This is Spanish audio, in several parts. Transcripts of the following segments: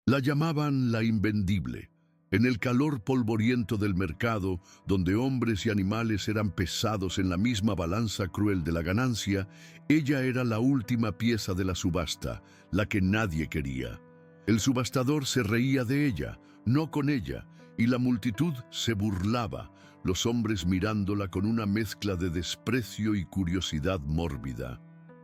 La llamaban la invendible. En el calor polvoriento del mercado, donde hombres y animales eran pesados en la misma balanza cruel de la ganancia, ella era la última pieza de la subasta, la que nadie quería. El subastador se reía de ella, no con ella, y la multitud se burlaba, los hombres mirándola con una mezcla de desprecio y curiosidad mórbida.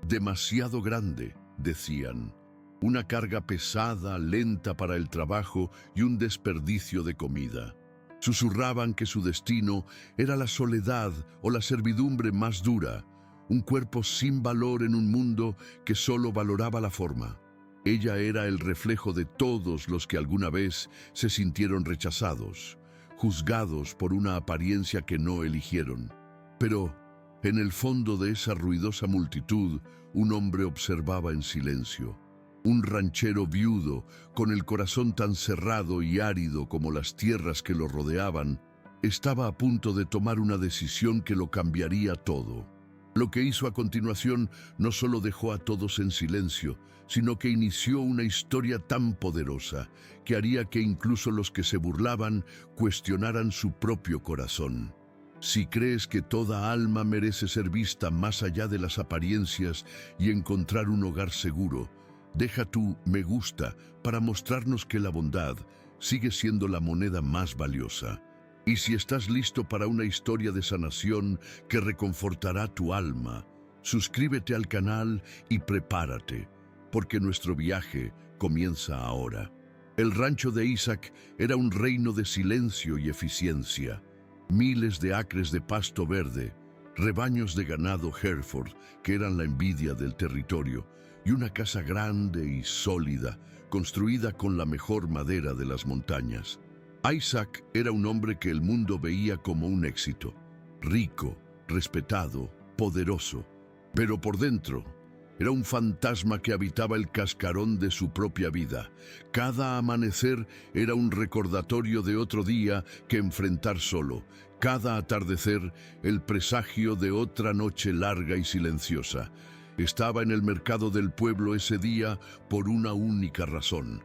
Demasiado grande, decían. Una carga pesada, lenta para el trabajo y un desperdicio de comida. Susurraban que su destino era la soledad o la servidumbre más dura, un cuerpo sin valor en un mundo que solo valoraba la forma. Ella era el reflejo de todos los que alguna vez se sintieron rechazados, juzgados por una apariencia que no eligieron. Pero en el fondo de esa ruidosa multitud, un hombre observaba en silencio. Un ranchero viudo, con el corazón tan cerrado y árido como las tierras que lo rodeaban, estaba a punto de tomar una decisión que lo cambiaría todo. Lo que hizo a continuación no solo dejó a todos en silencio, sino que inició una historia tan poderosa que haría que incluso los que se burlaban cuestionaran su propio corazón. Si crees que toda alma merece ser vista más allá de las apariencias y encontrar un hogar seguro, deja tu me gusta para mostrarnos que la bondad sigue siendo la moneda más valiosa. Y si estás listo para una historia de sanación que reconfortará tu alma, suscríbete al canal y prepárate, porque nuestro viaje comienza ahora. El rancho de Isaac era un reino de silencio y eficiencia. Miles de acres de pasto verde, rebaños de ganado Hereford, que eran la envidia del territorio, y una casa grande y sólida, construida con la mejor madera de las montañas. Isaac era un hombre que el mundo veía como un éxito, rico, respetado, poderoso, pero por dentro era un fantasma que habitaba el cascarón de su propia vida. Cada amanecer era un recordatorio de otro día que enfrentar solo. Cada atardecer, el presagio de otra noche larga y silenciosa. Estaba en el mercado del pueblo ese día por una única razón: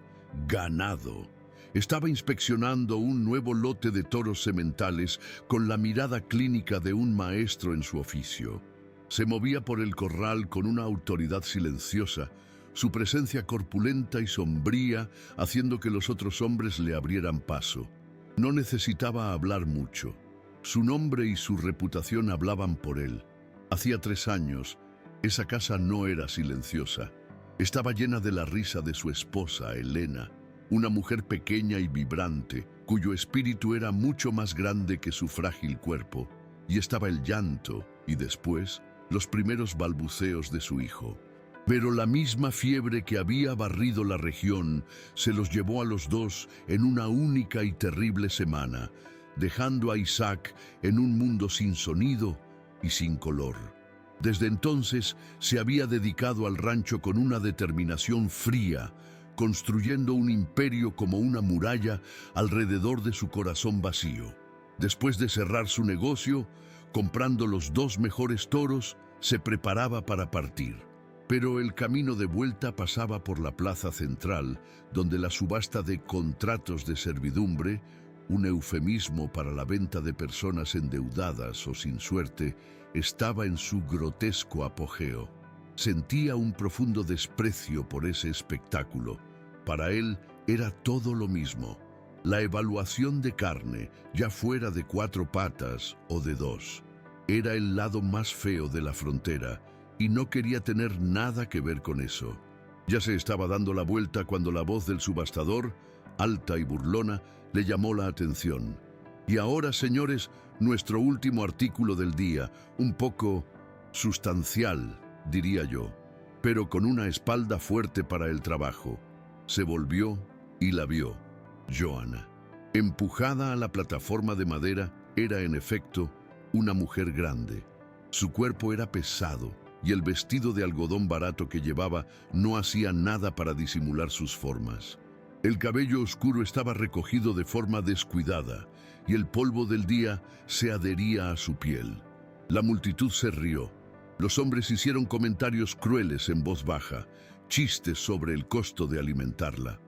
ganado. Estaba inspeccionando un nuevo lote de toros sementales con la mirada clínica de un maestro en su oficio. Se movía por el corral con una autoridad silenciosa, su presencia corpulenta y sombría haciendo que los otros hombres le abrieran paso. No necesitaba hablar mucho. Su nombre y su reputación hablaban por él. Hacía 3 años, esa casa no era silenciosa. Estaba llena de la risa de su esposa, Elena, una mujer pequeña y vibrante, cuyo espíritu era mucho más grande que su frágil cuerpo, y estaba el llanto y después los primeros balbuceos de su hijo. Pero la misma fiebre que había barrido la región se los llevó a los dos en una única y terrible semana, dejando a Isaac en un mundo sin sonido y sin color. Desde entonces se había dedicado al rancho con una determinación fría, construyendo un imperio como una muralla alrededor de su corazón vacío. Después de cerrar su negocio, comprando los 2 mejores toros, se preparaba para partir. Pero el camino de vuelta pasaba por la plaza central, donde la subasta de contratos de servidumbre, un eufemismo para la venta de personas endeudadas o sin suerte, estaba en su grotesco apogeo. Sentía un profundo desprecio por ese espectáculo. Para él era todo lo mismo. La evaluación de carne, ya fuera de 4 patas o de 2, era el lado más feo de la frontera y no quería tener nada que ver con eso. Ya se estaba dando la vuelta cuando la voz del subastador, alta y burlona, le llamó la atención. Y ahora, señores, nuestro último artículo del día, un poco sustancial, diría yo, pero con una espalda fuerte para el trabajo. Se volvió y la vio. Joanna, empujada a la plataforma de madera, era en efecto una mujer grande. Su cuerpo era pesado y el vestido de algodón barato que llevaba no hacía nada para disimular sus formas. El cabello oscuro estaba recogido de forma descuidada y el polvo del día se adhería a su piel. La multitud se rió. Los hombres hicieron comentarios crueles en voz baja, chistes sobre el costo de alimentarla.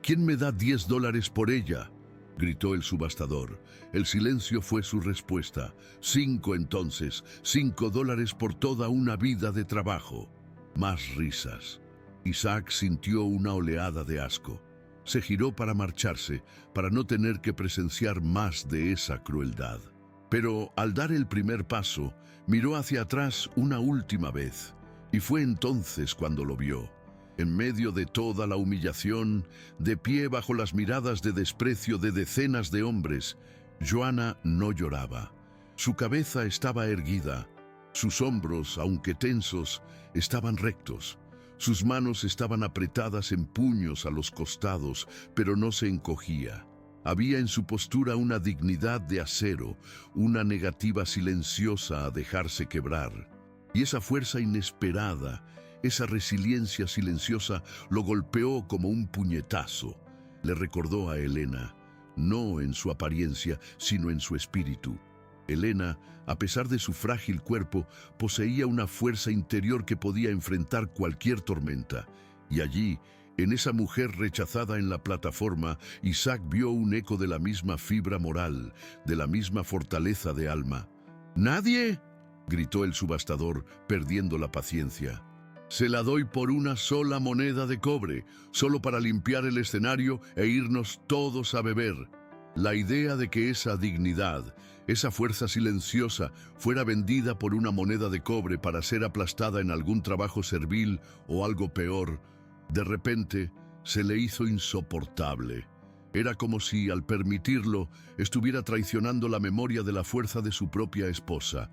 ¿Quién me da $10 por ella?, gritó el subastador. El silencio fue su respuesta. 5 entonces, $5 por toda una vida de trabajo. Más risas. Isaac sintió una oleada de asco. Se giró para marcharse, para no tener que presenciar más de esa crueldad. Pero al dar el primer paso, miró hacia atrás una última vez, y fue entonces cuando lo vio. En medio de toda la humillación, de pie bajo las miradas de desprecio de decenas de hombres, Joanna no lloraba. Su cabeza estaba erguida, sus hombros, aunque tensos, estaban rectos. Sus manos estaban apretadas en puños a los costados, pero no se encogía. Había en su postura una dignidad de acero, una negativa silenciosa a dejarse quebrar. Y esa fuerza inesperada, esa resiliencia silenciosa lo golpeó como un puñetazo. Le recordó a Helena, no en su apariencia, sino en su espíritu. Helena, a pesar de su frágil cuerpo, poseía una fuerza interior que podía enfrentar cualquier tormenta. Y allí, en esa mujer rechazada en la plataforma, Isaac vio un eco de la misma fibra moral, de la misma fortaleza de alma. ¿Nadie?, gritó el subastador, perdiendo la paciencia. Se la doy por una sola moneda de cobre, solo para limpiar el escenario e irnos todos a beber. La idea de que esa dignidad, esa fuerza silenciosa, fuera vendida por una moneda de cobre para ser aplastada en algún trabajo servil o algo peor, de repente se le hizo insoportable. Era como si, al permitirlo, estuviera traicionando la memoria de la fuerza de su propia esposa.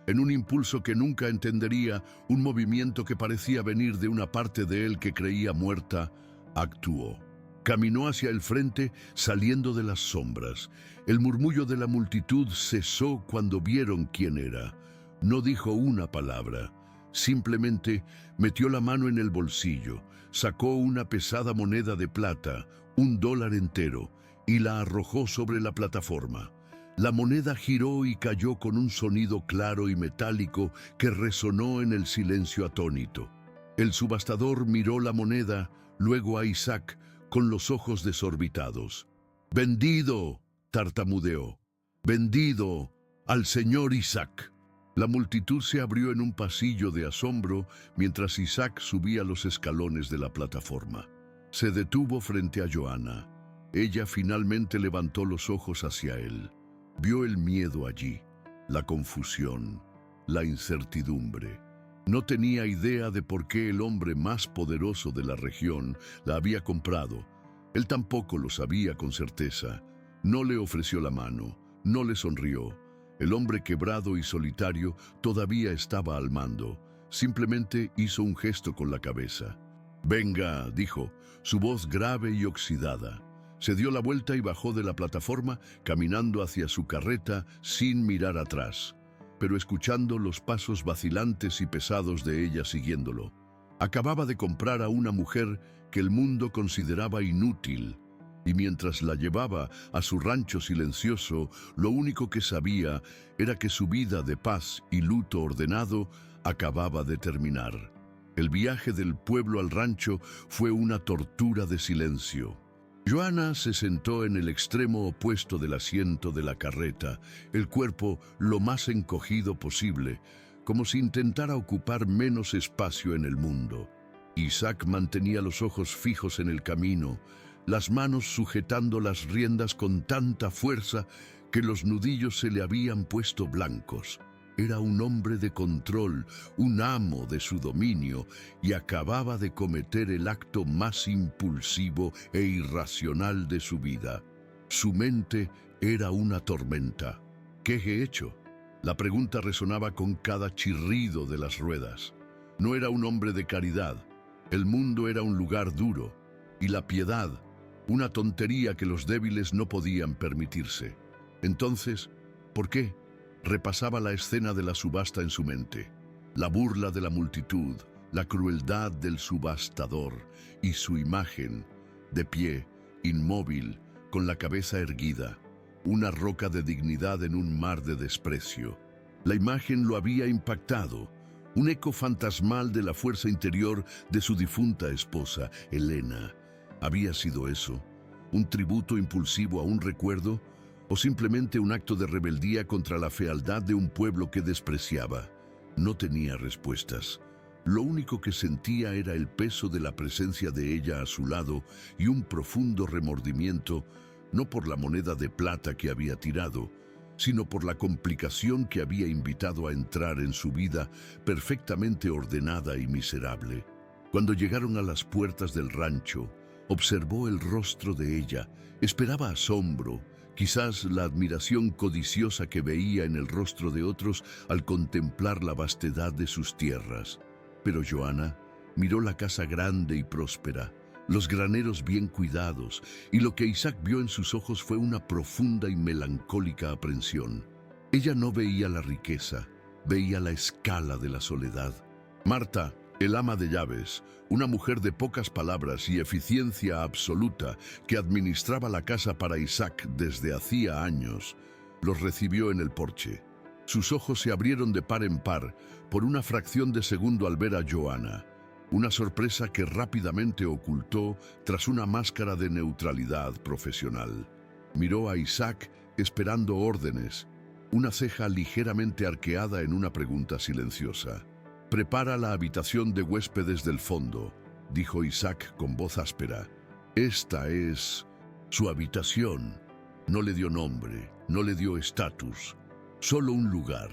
En un impulso que nunca entendería, un movimiento que parecía venir de una parte de él que creía muerta, actuó. Caminó hacia el frente, saliendo de las sombras. El murmullo de la multitud cesó cuando vieron quién era. No dijo una palabra. Simplemente metió la mano en el bolsillo, sacó una pesada moneda de plata, $1 entero, y la arrojó sobre la plataforma. La moneda giró y cayó con un sonido claro y metálico que resonó en el silencio atónito. El subastador miró la moneda, luego a Isaac, con los ojos desorbitados. «¡Vendido!», tartamudeó. «¡Vendido al señor Isaac!». La multitud se abrió en un pasillo de asombro mientras Isaac subía los escalones de la plataforma. Se detuvo frente a Joanna. Ella finalmente levantó los ojos hacia él. Vio el miedo allí, la confusión, la incertidumbre. No tenía idea de por qué el hombre más poderoso de la región la había comprado. Él tampoco lo sabía con certeza. No le ofreció la mano, no le sonrió. El hombre quebrado y solitario todavía estaba al mando. Simplemente hizo un gesto con la cabeza. «Venga», dijo, su voz grave y oxidada. Se dio la vuelta y bajó de la plataforma, caminando hacia su carreta sin mirar atrás, pero escuchando los pasos vacilantes y pesados de ella siguiéndolo. Acababa de comprar a una mujer que el mundo consideraba inútil, y mientras la llevaba a su rancho silencioso, lo único que sabía era que su vida de paz y luto ordenado acababa de terminar. El viaje del pueblo al rancho fue una tortura de silencio. Joanna se sentó en el extremo opuesto del asiento de la carreta, el cuerpo lo más encogido posible, como si intentara ocupar menos espacio en el mundo. Isaac mantenía los ojos fijos en el camino, las manos sujetando las riendas con tanta fuerza que los nudillos se le habían puesto blancos. Era un hombre de control, un amo de su dominio, y acababa de cometer el acto más impulsivo e irracional de su vida. Su mente era una tormenta. ¿Qué he hecho? La pregunta resonaba con cada chirrido de las ruedas. No era un hombre de caridad. El mundo era un lugar duro, y la piedad, una tontería que los débiles no podían permitirse. Entonces, ¿por qué? Repasaba la escena de la subasta en su mente, la burla de la multitud, la crueldad del subastador y su imagen, de pie, inmóvil, con la cabeza erguida, una roca de dignidad en un mar de desprecio. La imagen lo había impactado, un eco fantasmal de la fuerza interior de su difunta esposa, Helena. ¿Había sido eso? ¿Un tributo impulsivo a un recuerdo? ¿O simplemente un acto de rebeldía contra la fealdad de un pueblo que despreciaba? No tenía respuestas. Lo único que sentía era el peso de la presencia de ella a su lado y un profundo remordimiento, no por la moneda de plata que había tirado, sino por la complicación que había invitado a entrar en su vida perfectamente ordenada y miserable. Cuando llegaron a las puertas del rancho, observó el rostro de ella, esperaba asombro, quizás la admiración codiciosa que veía en el rostro de otros al contemplar la vastedad de sus tierras. Pero Joana miró la casa grande y próspera, los graneros bien cuidados, y lo que Isaac vio en sus ojos fue una profunda y melancólica aprensión. Ella no veía la riqueza, veía la escala de la soledad. Marta, el ama de llaves, una mujer de pocas palabras y eficiencia absoluta que administraba la casa para Isaac desde hacía años, los recibió en el porche. Sus ojos se abrieron de par en par por una fracción de segundo al ver a Joana, una sorpresa que rápidamente ocultó tras una máscara de neutralidad profesional. Miró a Isaac esperando órdenes, una ceja ligeramente arqueada en una pregunta silenciosa. «Prepara la habitación de huéspedes del fondo», dijo Isaac con voz áspera. «Esta es su habitación». No le dio nombre, no le dio estatus, solo un lugar.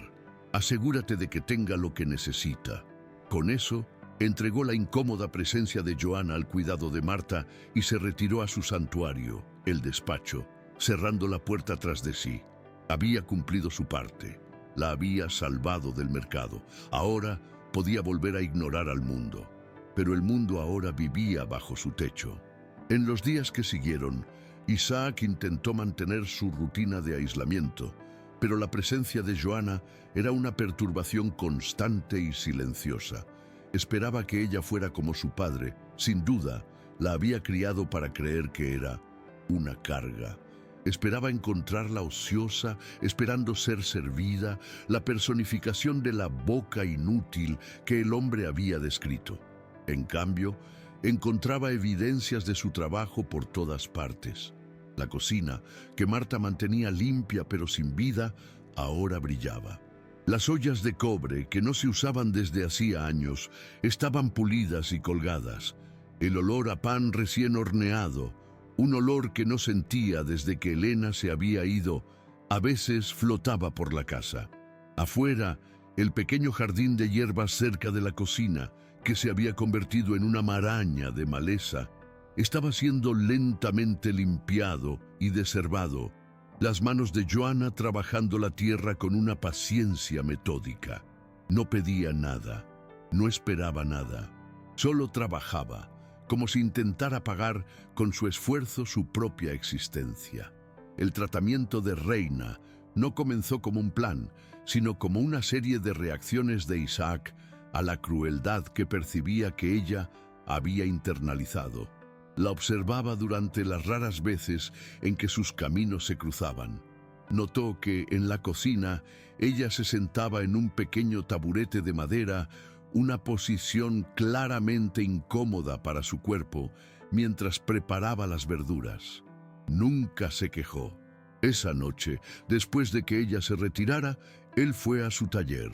Asegúrate de que tenga lo que necesita. Con eso, entregó la incómoda presencia de Joana al cuidado de Marta y se retiró a su santuario, el despacho, cerrando la puerta tras de sí. Había cumplido su parte. La había salvado del mercado. Ahora podía volver a ignorar al mundo. Pero el mundo ahora vivía bajo su techo. En los días que siguieron, Isaac intentó mantener su rutina de aislamiento, pero la presencia de Joana era una perturbación constante y silenciosa. Esperaba que ella fuera como su padre. Sin duda, la había criado para creer que era una carga. Esperaba encontrarla ociosa, esperando ser servida, la personificación de la boca inútil que el hombre había descrito. En cambio, encontraba evidencias de su trabajo por todas partes. La cocina, que Marta mantenía limpia pero sin vida, ahora brillaba. Las ollas de cobre, que no se usaban desde hacía años, estaban pulidas y colgadas. El olor a pan recién horneado, un olor que no sentía desde que Elena se había ido, a veces flotaba por la casa. Afuera, el pequeño jardín de hierbas cerca de la cocina, que se había convertido en una maraña de maleza, estaba siendo lentamente limpiado y desherbado, las manos de Joana trabajando la tierra con una paciencia metódica. No pedía nada, no esperaba nada, solo trabajaba, como si intentara pagar con su esfuerzo su propia existencia. El tratamiento de Reina no comenzó como un plan, sino como una serie de reacciones de Isaac a la crueldad que percibía que ella había internalizado. La observaba durante las raras veces en que sus caminos se cruzaban. Notó que en la cocina ella se sentaba en un pequeño taburete de madera, una posición claramente incómoda para su cuerpo, mientras preparaba las verduras. Nunca se quejó. Esa noche, después de que ella se retirara, él fue a su taller.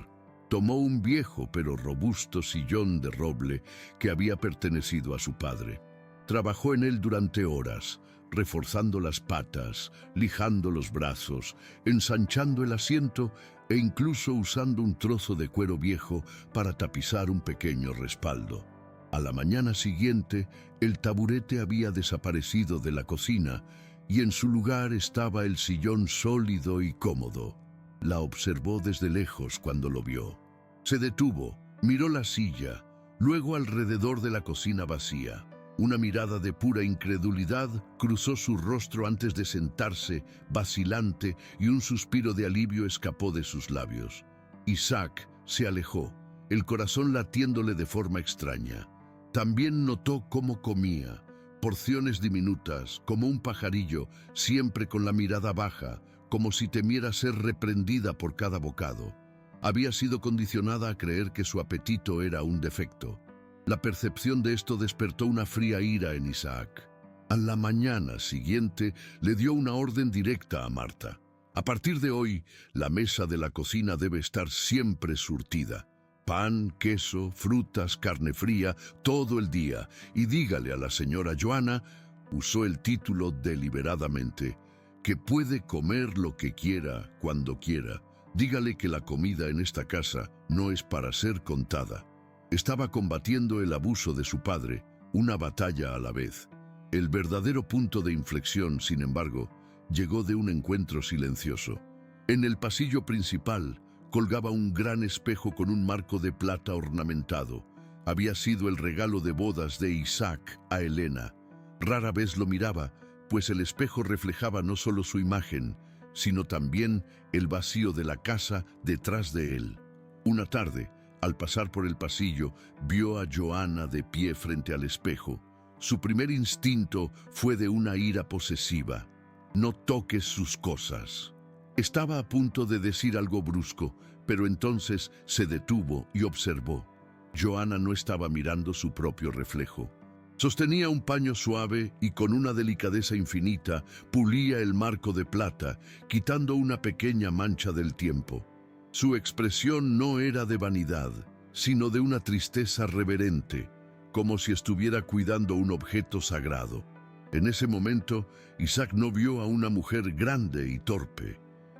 Tomó un viejo pero robusto sillón de roble que había pertenecido a su padre. Trabajó en él durante horas, reforzando las patas, lijando los brazos, ensanchando el asiento e incluso usando un trozo de cuero viejo para tapizar un pequeño respaldo. A la mañana siguiente, el taburete había desaparecido de la cocina y en su lugar estaba el sillón sólido y cómodo. La observó desde lejos cuando lo vio. Se detuvo, miró la silla, luego alrededor de la cocina vacía. Una mirada de pura incredulidad cruzó su rostro antes de sentarse, vacilante, y un suspiro de alivio escapó de sus labios. Isaac se alejó, el corazón latiéndole de forma extraña. También notó cómo comía, porciones diminutas, como un pajarillo, siempre con la mirada baja, como si temiera ser reprendida por cada bocado. Había sido condicionada a creer que su apetito era un defecto. La percepción de esto despertó una fría ira en Isaac. A la mañana siguiente le dio una orden directa a Marta. A partir de hoy, la mesa de la cocina debe estar siempre surtida. Pan, queso, frutas, carne fría, todo el día. Y dígale a la señora Joana, usó el título deliberadamente, que puede comer lo que quiera, cuando quiera. Dígale que la comida en esta casa no es para ser contada. Estaba combatiendo el abuso de su padre, una batalla a la vez. El verdadero punto de inflexión, sin embargo, llegó de un encuentro silencioso. En el pasillo principal colgaba un gran espejo con un marco de plata ornamentado. Había sido el regalo de bodas de Isaac a Elena. Rara vez lo miraba, pues el espejo reflejaba no solo su imagen, sino también el vacío de la casa detrás de él. Una tarde, al pasar por el pasillo, vio a Joana de pie frente al espejo. Su primer instinto fue de una ira posesiva. No toques sus cosas. Estaba a punto de decir algo brusco, pero entonces se detuvo y observó. Joana no estaba mirando su propio reflejo. Sostenía un paño suave y con una delicadeza infinita pulía el marco de plata, quitando una pequeña mancha del tiempo. Su expresión no era de vanidad, sino de una tristeza reverente, como si estuviera cuidando un objeto sagrado. En ese momento, Isaac no vio a una mujer grande y torpe.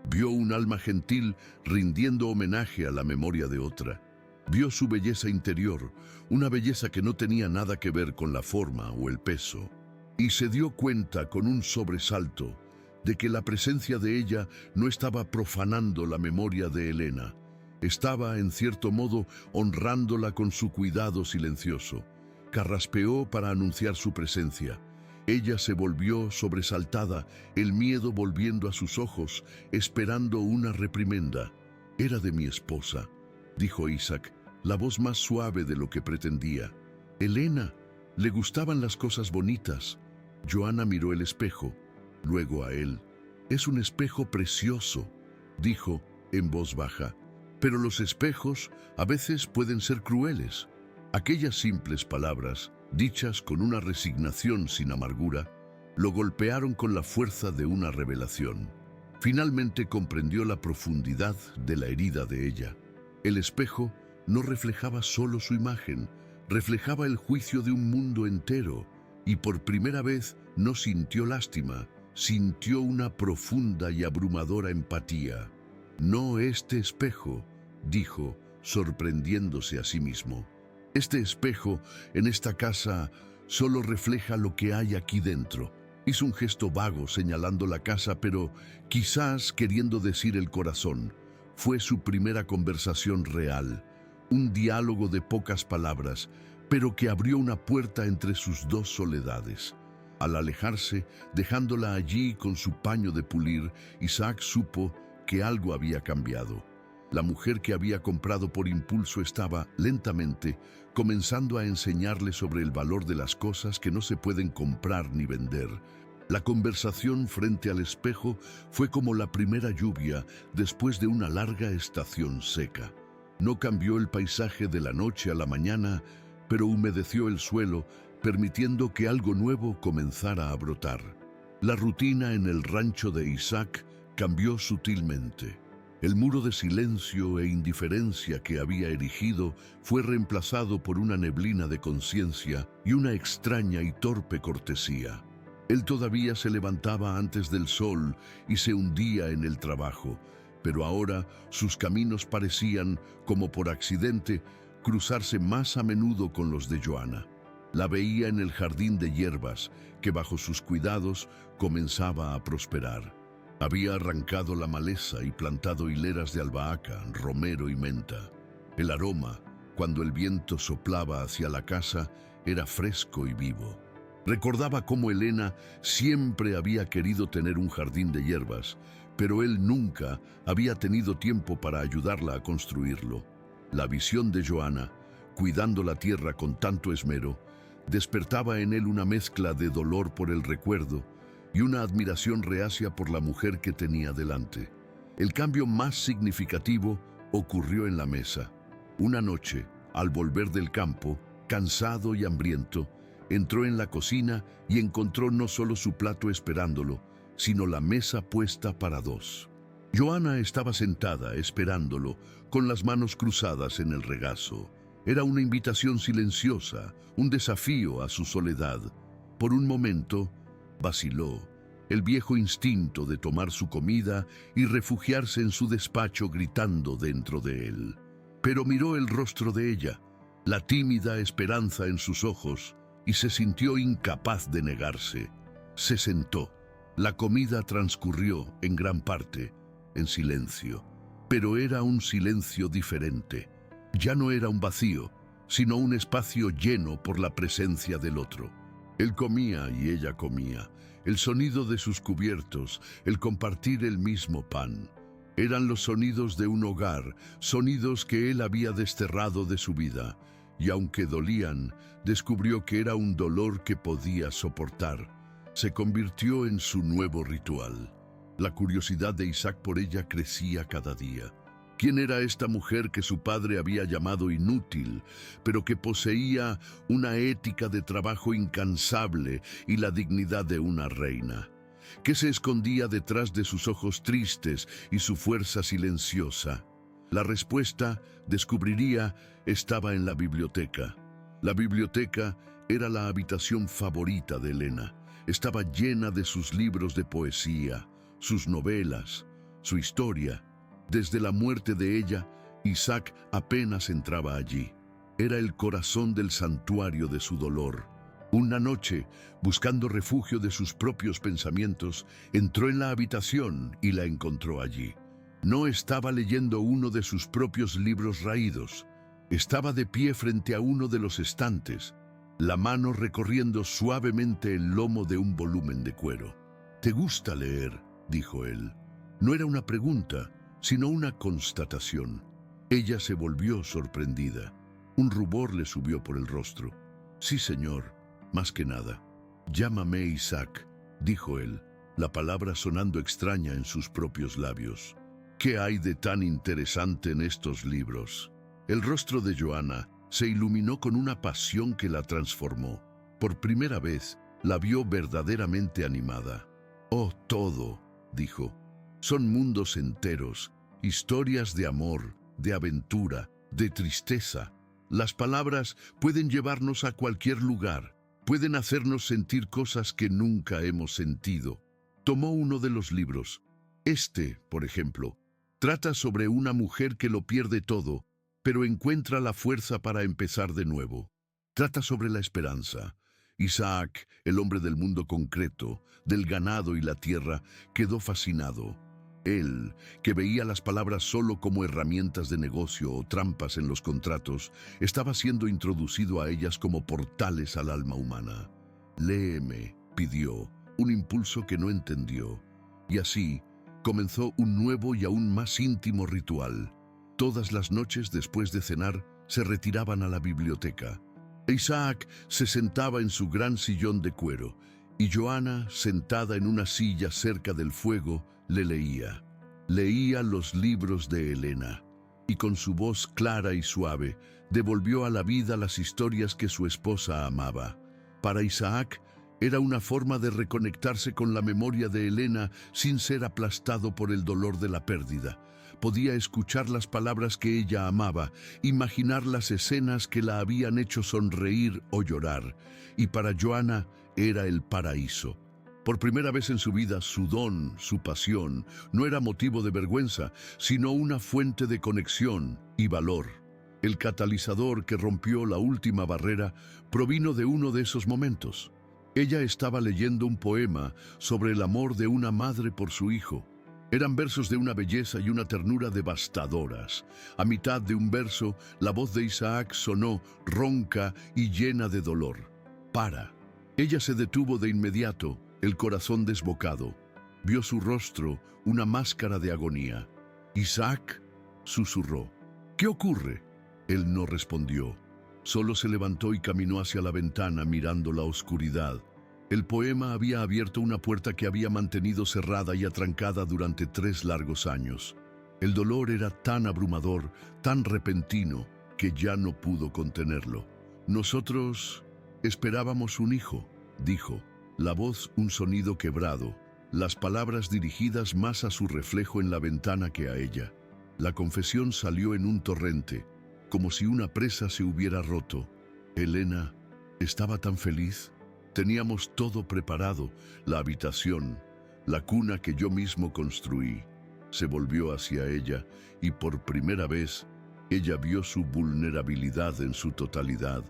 Vio un alma gentil rindiendo homenaje a la memoria de otra. Vio su belleza interior, una belleza que no tenía nada que ver con la forma o el peso. Y se dio cuenta con un sobresalto de que la presencia de ella no estaba profanando la memoria de Elena. Estaba, en cierto modo, honrándola con su cuidado silencioso. Carraspeó para anunciar su presencia. Ella se volvió sobresaltada, el miedo volviendo a sus ojos, esperando una reprimenda. «Era de mi esposa», dijo Isaac, la voz más suave de lo que pretendía. «Elena, le gustaban las cosas bonitas». Joana miró el espejo, luego a él. «Es un espejo precioso», dijo en voz baja. «Pero los espejos a veces pueden ser crueles». Aquellas simples palabras, dichas con una resignación sin amargura, lo golpearon con la fuerza de una revelación. Finalmente comprendió la profundidad de la herida de ella. El espejo no reflejaba solo su imagen, reflejaba el juicio de un mundo entero, y por primera vez no sintió lástima, sintió una profunda y abrumadora empatía. «No este espejo», dijo, sorprendiéndose a sí mismo. «Este espejo en esta casa solo refleja lo que hay aquí dentro». Hizo un gesto vago señalando la casa, pero quizás queriendo decir el corazón. Fue su primera conversación real, un diálogo de pocas palabras, pero que abrió una puerta entre sus dos soledades. Al alejarse, dejándola allí con su paño de pulir, Isaac supo que algo había cambiado. La mujer que había comprado por impulso estaba, lentamente, comenzando a enseñarle sobre el valor de las cosas que no se pueden comprar ni vender. La conversación frente al espejo fue como la primera lluvia después de una larga estación seca. No cambió el paisaje de la noche a la mañana, pero humedeció el suelo, permitiendo que algo nuevo comenzara a brotar. La rutina en el rancho de Isaac cambió sutilmente. El muro de silencio e indiferencia que había erigido fue reemplazado por una neblina de conciencia y una extraña y torpe cortesía. Él todavía se levantaba antes del sol y se hundía en el trabajo, pero ahora sus caminos parecían, como por accidente, cruzarse más a menudo con los de Joana. La veía en el jardín de hierbas, que bajo sus cuidados comenzaba a prosperar. Había arrancado la maleza y plantado hileras de albahaca, romero y menta. El aroma, cuando el viento soplaba hacia la casa, era fresco y vivo. Recordaba cómo Elena siempre había querido tener un jardín de hierbas, pero él nunca había tenido tiempo para ayudarla a construirlo. La visión de Joana, cuidando la tierra con tanto esmero, despertaba en él una mezcla de dolor por el recuerdo y una admiración reacia por la mujer que tenía delante. El cambio más significativo ocurrió en la mesa. Una noche, al volver del campo, cansado y hambriento, entró en la cocina y encontró no solo su plato esperándolo, sino la mesa puesta para dos. Joana estaba sentada esperándolo, con las manos cruzadas en el regazo. Era una invitación silenciosa, un desafío a su soledad. Por un momento, vaciló, el viejo instinto de tomar su comida y refugiarse en su despacho gritando dentro de él. Pero miró el rostro de ella, la tímida esperanza en sus ojos, y se sintió incapaz de negarse. Se sentó. La comida transcurrió, en gran parte, en silencio. Pero era un silencio diferente. Ya no era un vacío, sino un espacio lleno por la presencia del otro. Él comía y ella comía. El sonido de sus cubiertos, el compartir el mismo pan. Eran los sonidos de un hogar, sonidos que él había desterrado de su vida. Y aunque dolían, descubrió que era un dolor que podía soportar. Se convirtió en su nuevo ritual. La curiosidad de Isaac por ella crecía cada día. ¿Quién era esta mujer que su padre había llamado inútil, pero que poseía una ética de trabajo incansable y la dignidad de una reina? ¿Qué se escondía detrás de sus ojos tristes y su fuerza silenciosa? La respuesta, descubriría, estaba en la biblioteca. La biblioteca era la habitación favorita de Elena. Estaba llena de sus libros de poesía, sus novelas, su historia. Desde la muerte de ella, Isaac apenas entraba allí. Era el corazón del santuario de su dolor. Una noche, buscando refugio de sus propios pensamientos, entró en la habitación y la encontró allí. No estaba leyendo uno de sus propios libros raídos. Estaba de pie frente a uno de los estantes, la mano recorriendo suavemente el lomo de un volumen de cuero. «¿Te gusta leer?», dijo él. No era una pregunta, sino una constatación. Ella se volvió sorprendida. Un rubor le subió por el rostro. «Sí, señor, más que nada». «Llámame Isaac», dijo él, la palabra sonando extraña en sus propios labios. «¿Qué hay de tan interesante en estos libros?». El rostro de Joana se iluminó con una pasión que la transformó. Por primera vez, la vio verdaderamente animada. «Oh, todo», dijo. «Son mundos enteros, historias de amor, de aventura, de tristeza. Las palabras pueden llevarnos a cualquier lugar, pueden hacernos sentir cosas que nunca hemos sentido». Tomó uno de los libros. Por ejemplo, trata sobre una mujer que lo pierde todo, pero encuentra la fuerza para empezar de nuevo. Trata sobre la esperanza. Isaac, el hombre del mundo concreto, del ganado y la tierra, quedó fascinado. Él, que veía las palabras solo como herramientas de negocio o trampas en los contratos, estaba siendo introducido a ellas como portales al alma humana. «Léeme», pidió, un impulso que no entendió. Y así comenzó un nuevo y aún más íntimo ritual. Todas las noches después de cenar se retiraban a la biblioteca. Isaac se sentaba en su gran sillón de cuero y Joana, sentada en una silla cerca del fuego, le leía. Leía los libros de Elena y con su voz clara y suave devolvió a la vida las historias que su esposa amaba. Para Isaac era una forma de reconectarse con la memoria de Elena sin ser aplastado por el dolor de la pérdida. Podía escuchar las palabras que ella amaba, imaginar las escenas que la habían hecho sonreír o llorar, y para Joana era el paraíso. Por primera vez en su vida, su don, su pasión, no era motivo de vergüenza, sino una fuente de conexión y valor. El catalizador que rompió la última barrera provino de uno de esos momentos. Ella estaba leyendo un poema sobre el amor de una madre por su hijo. Eran versos de una belleza y una ternura devastadoras. A mitad de un verso, la voz de Isaac sonó ronca y llena de dolor. «Para». Ella se detuvo de inmediato, el corazón desbocado. Vio su rostro, una máscara de agonía. «Isaac», susurró. «¿Qué ocurre?». Él no respondió. Solo se levantó y caminó hacia la ventana mirando la oscuridad. El poema había abierto una puerta que había mantenido cerrada y atrancada durante 3 largos años. El dolor era tan abrumador, tan repentino, que ya no pudo contenerlo. «Nosotros», Esperábamos un hijo, dijo, la voz un sonido quebrado, las palabras dirigidas más a su reflejo en la ventana que a ella. La confesión salió en un torrente, como si una presa se hubiera roto. Elena estaba tan feliz. Teníamos todo preparado, la habitación, la cuna que yo mismo construí. Se volvió hacia ella y por primera vez ella vio su vulnerabilidad en su totalidad.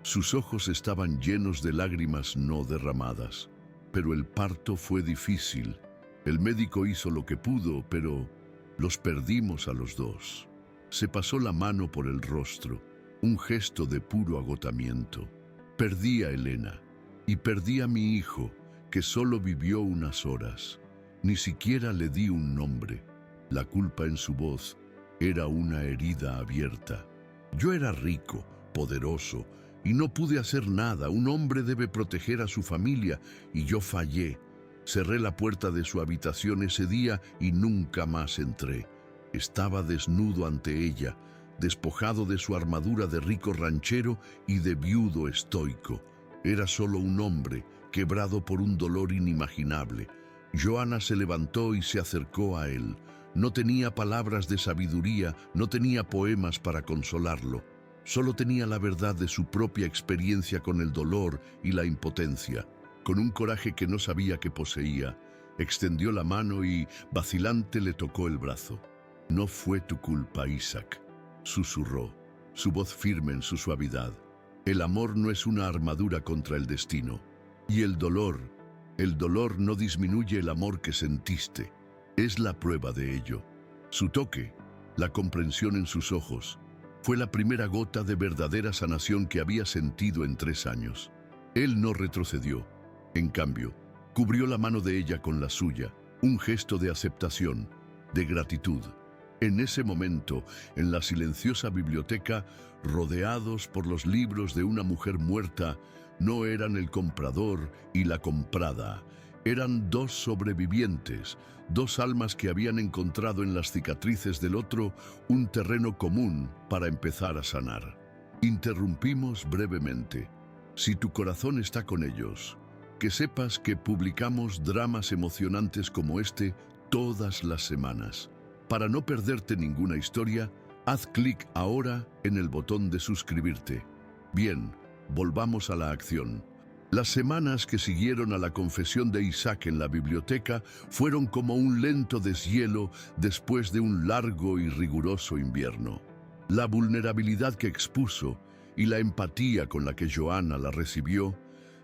Sus ojos estaban llenos de lágrimas no derramadas. Pero el parto fue difícil. El médico hizo lo que pudo, pero los perdimos a los dos. Se pasó la mano por el rostro, un gesto de puro agotamiento. Perdí a Elena y perdí a mi hijo, que solo vivió unas horas. Ni siquiera le di un nombre. La culpa en su voz era una herida abierta. Yo era rico, poderoso, y no pude hacer nada. Un hombre debe proteger a su familia, y yo fallé. Cerré la puerta de su habitación ese día y nunca más entré. Estaba desnudo ante ella, despojado de su armadura de rico ranchero y de viudo estoico. Era solo un hombre, quebrado por un dolor inimaginable. Johanna se levantó y se acercó a él. No tenía palabras de sabiduría, no tenía poemas para consolarlo. Solo tenía la verdad de su propia experiencia con el dolor y la impotencia. Con un coraje que no sabía que poseía, extendió la mano y, vacilante, le tocó el brazo. «No fue tu culpa, Isaac», susurró, su voz firme en su suavidad. «El amor no es una armadura contra el destino. Y el dolor no disminuye el amor que sentiste. Es la prueba de ello». Su toque, la comprensión en sus ojos, fue la primera gota de verdadera sanación que había sentido en 3 años. Él no retrocedió. En cambio, cubrió la mano de ella con la suya, un gesto de aceptación, de gratitud. En ese momento, en la silenciosa biblioteca, rodeados por los libros de una mujer muerta, no eran el comprador y la comprada. Eran 2 sobrevivientes, 2 almas que habían encontrado en las cicatrices del otro un terreno común para empezar a sanar. Interrumpimos brevemente. Si tu corazón está con ellos, que sepas que publicamos dramas emocionantes como este todas las semanas. Para no perderte ninguna historia, haz clic ahora en el botón de suscribirte. Bien, volvamos a la acción. Las semanas que siguieron a la confesión de Isaac en la biblioteca fueron como un lento deshielo después de un largo y riguroso invierno. La vulnerabilidad que expuso y la empatía con la que Johanna la recibió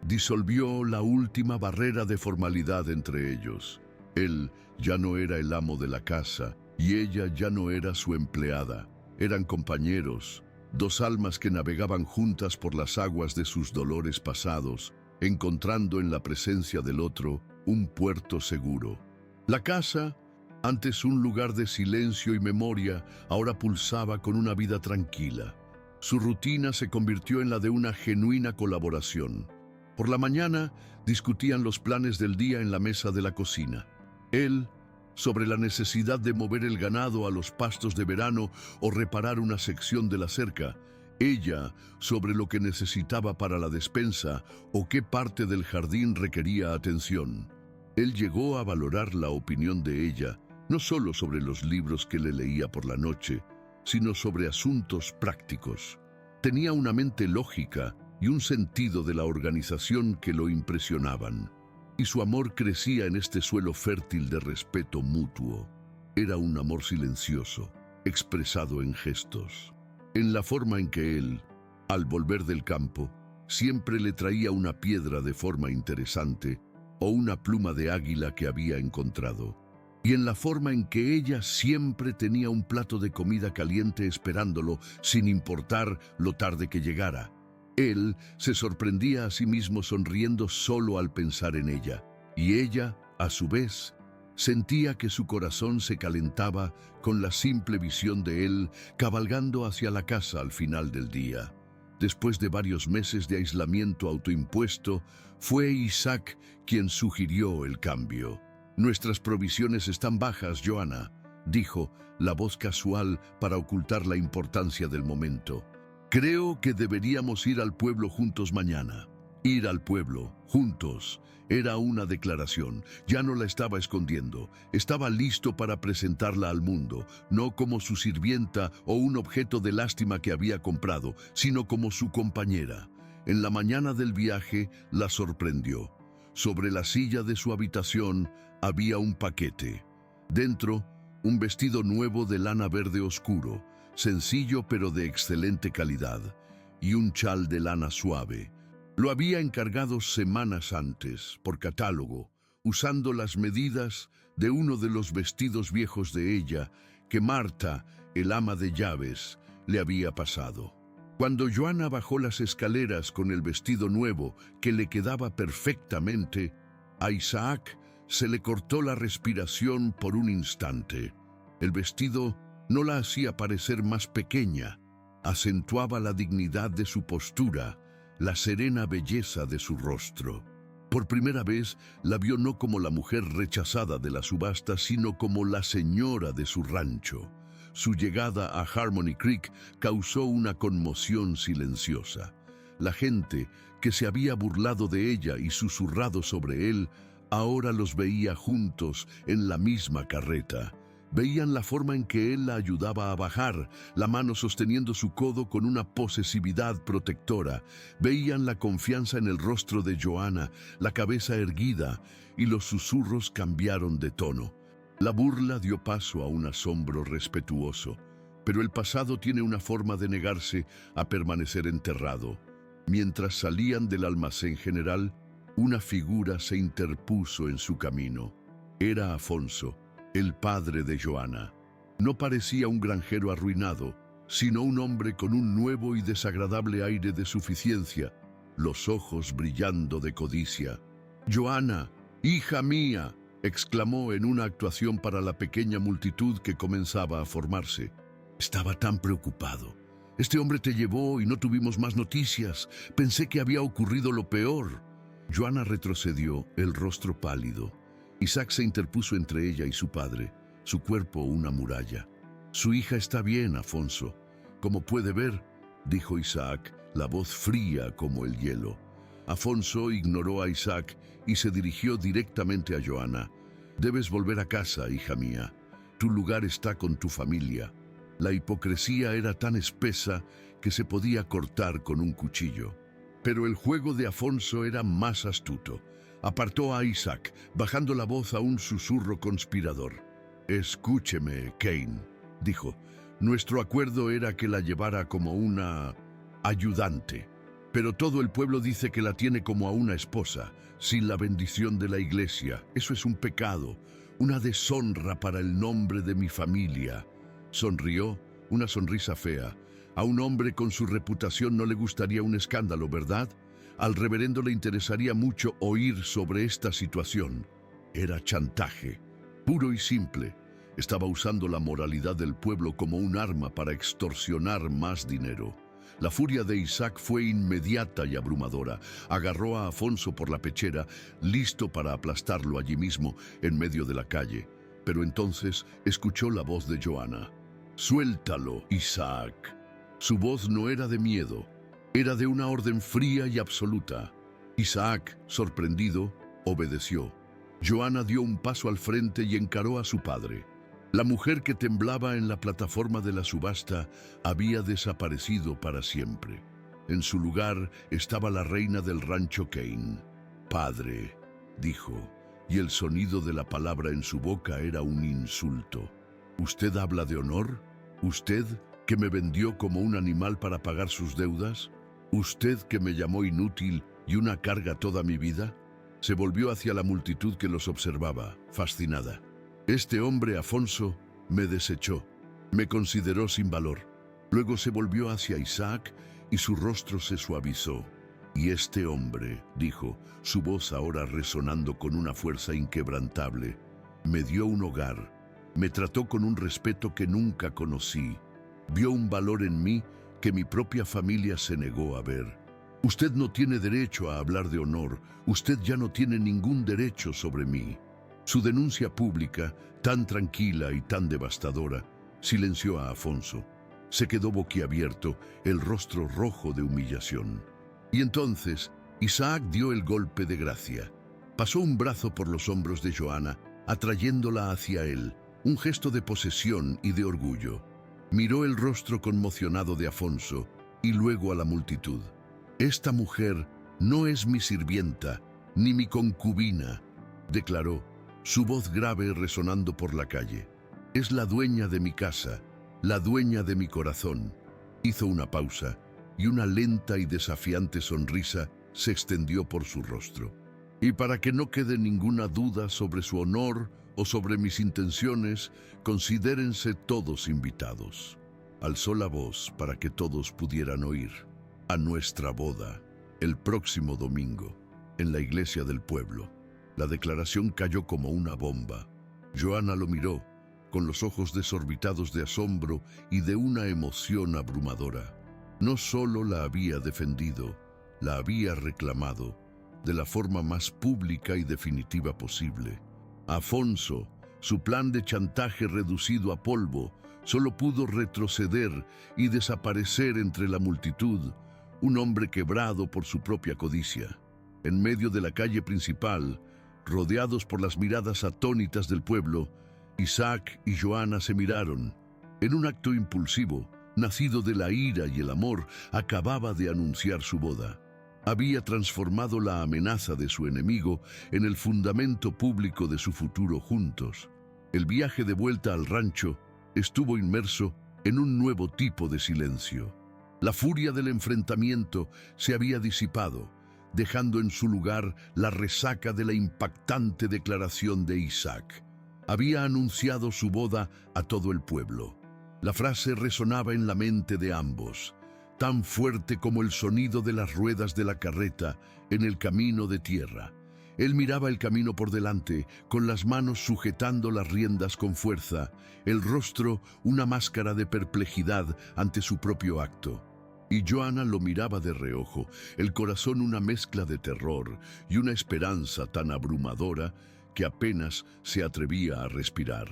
disolvió la última barrera de formalidad entre ellos. Él ya no era el amo de la casa y ella ya no era su empleada. Eran compañeros, 2 almas que navegaban juntas por las aguas de sus dolores pasados, encontrando en la presencia del otro un puerto seguro. La casa, antes un lugar de silencio y memoria, ahora pulsaba con una vida tranquila. Su rutina se convirtió en la de una genuina colaboración. Por la mañana discutían los planes del día en la mesa de la cocina. Él, sobre la necesidad de mover el ganado a los pastos de verano o reparar una sección de la cerca. Ella, sobre lo que necesitaba para la despensa o qué parte del jardín requería atención. Él llegó a valorar la opinión de ella, no solo sobre los libros que le leía por la noche, sino sobre asuntos prácticos. Tenía una mente lógica y un sentido de la organización que lo impresionaban. Y su amor crecía en este suelo fértil de respeto mutuo. Era un amor silencioso, expresado en gestos. En la forma en que él, al volver del campo, siempre le traía una piedra de forma interesante o una pluma de águila que había encontrado. Y en la forma en que ella siempre tenía un plato de comida caliente esperándolo, sin importar lo tarde que llegara. Él se sorprendía a sí mismo sonriendo solo al pensar en ella, y ella, a su vez, sentía que su corazón se calentaba con la simple visión de él cabalgando hacia la casa al final del día. Después de varios meses de aislamiento autoimpuesto, fue Isaac quien sugirió el cambio. «Nuestras provisiones están bajas, Johanna», dijo, la voz casual para ocultar la importancia del momento. «Creo que deberíamos ir al pueblo juntos mañana». Ir al pueblo, juntos, era una declaración. Ya no la estaba escondiendo. Estaba listo para presentarla al mundo, no como su sirvienta o un objeto de lástima que había comprado, sino como su compañera. En la mañana del viaje la sorprendió. Sobre la silla de su habitación había un paquete. Dentro, un vestido nuevo de lana verde oscuro, sencillo pero de excelente calidad, y un chal de lana suave. Lo había encargado semanas antes, por catálogo, usando las medidas de uno de los vestidos viejos de ella que Marta, el ama de llaves, le había pasado. Cuando Joana bajó las escaleras con el vestido nuevo que le quedaba perfectamente, a Isaac se le cortó la respiración por un instante. El vestido no la hacía parecer más pequeña, acentuaba la dignidad de su postura, la serena belleza de su rostro. Por primera vez la vio no como la mujer rechazada de la subasta, sino como la señora de su rancho. Su llegada a Harmony Creek causó una conmoción silenciosa. La gente, que se había burlado de ella y susurrado sobre él, ahora los veía juntos en la misma carreta. Veían la forma en que él la ayudaba a bajar, la mano sosteniendo su codo con una posesividad protectora. Veían la confianza en el rostro de Joana, la cabeza erguida, y los susurros cambiaron de tono. La burla dio paso a un asombro respetuoso, pero el pasado tiene una forma de negarse a permanecer enterrado. Mientras salían del almacén general, una figura se interpuso en su camino. Era Afonso, el padre de Joana. No parecía un granjero arruinado, sino un hombre con un nuevo y desagradable aire de suficiencia, los ojos brillando de codicia. «Joana, hija mía», exclamó en una actuación para la pequeña multitud que comenzaba a formarse. «Estaba tan preocupado. Este hombre te llevó y no tuvimos más noticias. Pensé que había ocurrido lo peor». Joana retrocedió, el rostro pálido. Isaac se interpuso entre ella y su padre, su cuerpo una muralla. «Su hija está bien, Afonso. Como puede ver», dijo Isaac, la voz fría como el hielo. Afonso ignoró a Isaac y se dirigió directamente a Joana. «Debes volver a casa, hija mía. Tu lugar está con tu familia». La hipocresía era tan espesa que se podía cortar con un cuchillo. Pero el juego de Afonso era más astuto. Apartó a Isaac, bajando la voz a un susurro conspirador. «Escúcheme, Cain», dijo. «Nuestro acuerdo era que la llevara como una ayudante. Pero todo el pueblo dice que la tiene como a una esposa, sin la bendición de la iglesia. Eso es un pecado, una deshonra para el nombre de mi familia». Sonrió, una sonrisa fea. A un hombre con su reputación no le gustaría un escándalo, ¿verdad? Al reverendo le interesaría mucho oír sobre esta situación. Era chantaje, puro y simple. Estaba usando la moralidad del pueblo como un arma para extorsionar más dinero. La furia de Isaac fue inmediata y abrumadora. Agarró a Afonso por la pechera, listo para aplastarlo allí mismo, en medio de la calle. Pero entonces escuchó la voz de Joana. «Suéltalo, Isaac». Su voz no era de miedo, era de una orden fría y absoluta. Isaac, sorprendido, obedeció. Joana dio un paso al frente y encaró a su padre. La mujer que temblaba en la plataforma de la subasta había desaparecido para siempre. En su lugar estaba la reina del rancho Cain. «Padre», dijo, y el sonido de la palabra en su boca era un insulto. «¿Usted habla de honor? ¿Usted que me vendió como un animal para pagar sus deudas? ¿Usted que me llamó inútil y una carga toda mi vida?» Se volvió hacia la multitud que los observaba, fascinada. «Este hombre, Afonso, me desechó, me consideró sin valor». Luego se volvió hacia Isaac y su rostro se suavizó. «Y este hombre», dijo, su voz ahora resonando con una fuerza inquebrantable, «me dio un hogar, me trató con un respeto que nunca conocí, vio un valor en mí que mi propia familia se negó a ver. Usted no tiene derecho a hablar de honor, usted ya no tiene ningún derecho sobre mí». Su denuncia pública, tan tranquila y tan devastadora, silenció a Afonso. Se quedó boquiabierto, el rostro rojo de humillación. Y entonces Isaac dio el golpe de gracia. Pasó un brazo por los hombros de Joana, atrayéndola hacia él, un gesto de posesión y de orgullo. Miró el rostro conmocionado de Afonso y luego a la multitud. «Esta mujer no es mi sirvienta, ni mi concubina», declaró, su voz grave resonando por la calle. «Es la dueña de mi casa, la dueña de mi corazón». Hizo una pausa y una lenta y desafiante sonrisa se extendió por su rostro. «Y para que no quede ninguna duda sobre su honor o sobre mis intenciones, considérense todos invitados». Alzó la voz para que todos pudieran oír. «A nuestra boda, el próximo domingo, en la iglesia del pueblo». La declaración cayó como una bomba. Joana lo miró, con los ojos desorbitados de asombro y de una emoción abrumadora. No solo la había defendido, la había reclamado, de la forma más pública y definitiva posible. Afonso, su plan de chantaje reducido a polvo, solo pudo retroceder y desaparecer entre la multitud, un hombre quebrado por su propia codicia. En medio de la calle principal, rodeados por las miradas atónitas del pueblo, Isaac y Joana se miraron. En un acto impulsivo, nacido de la ira y el amor, acababa de anunciar su boda. Había transformado la amenaza de su enemigo en el fundamento público de su futuro juntos. El viaje de vuelta al rancho estuvo inmerso en un nuevo tipo de silencio. La furia del enfrentamiento se había disipado, dejando en su lugar la resaca de la impactante declaración de Isaac. Había anunciado su boda a todo el pueblo. La frase resonaba en la mente de ambos, tan fuerte como el sonido de las ruedas de la carreta en el camino de tierra. Él miraba el camino por delante, con las manos sujetando las riendas con fuerza, el rostro una máscara de perplejidad ante su propio acto. Y Joana lo miraba de reojo, el corazón una mezcla de terror y una esperanza tan abrumadora que apenas se atrevía a respirar.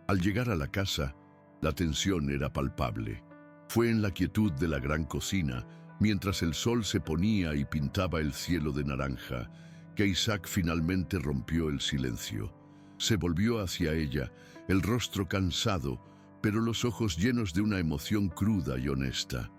Al llegar a la casa, la tensión era palpable. Fue en la quietud de la gran cocina, mientras el sol se ponía y pintaba el cielo de naranja, que Isaac finalmente rompió el silencio. Se volvió hacia ella, el rostro cansado, pero los ojos llenos de una emoción cruda y honesta.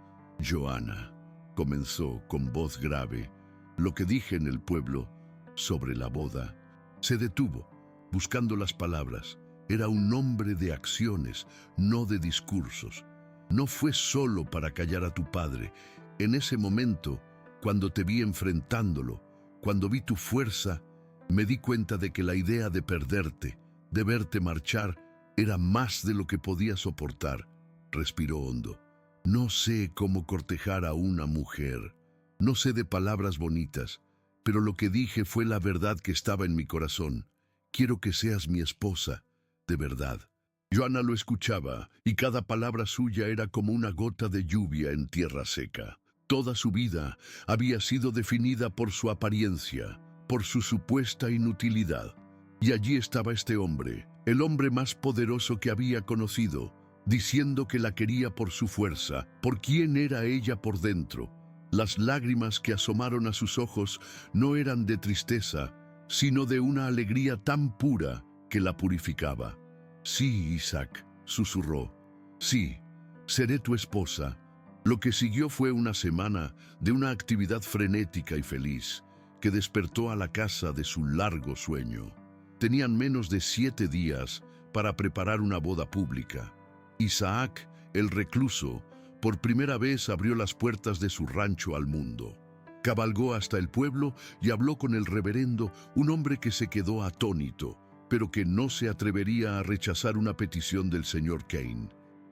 «Joana», comenzó con voz grave, «lo que dije en el pueblo sobre la boda». Se detuvo, buscando las palabras. Era un hombre de acciones, no de discursos. «No fue solo para callar a tu padre. En ese momento, cuando te vi enfrentándolo, cuando vi tu fuerza, me di cuenta de que la idea de perderte, de verte marchar, era más de lo que podía soportar». Respiró hondo. «No sé cómo cortejar a una mujer. No sé de palabras bonitas, pero lo que dije fue la verdad que estaba en mi corazón. Quiero que seas mi esposa, de verdad». Joana lo escuchaba, y cada palabra suya era como una gota de lluvia en tierra seca. Toda su vida había sido definida por su apariencia, por su supuesta inutilidad. Y allí estaba este hombre, el hombre más poderoso que había conocido, diciendo que la quería por su fuerza, por quién era ella por dentro. Las lágrimas que asomaron a sus ojos no eran de tristeza, sino de una alegría tan pura que la purificaba. «Sí, Isaac», susurró, «sí, seré tu esposa». Lo que siguió fue una semana de una actividad frenética y feliz que despertó a la casa de su largo sueño. Tenían menos de 7 días para preparar una boda pública. Isaac, el recluso, por primera vez abrió las puertas de su rancho al mundo. Cabalgó hasta el pueblo y habló con el reverendo, un hombre que se quedó atónito, pero que no se atrevería a rechazar una petición del señor Kane.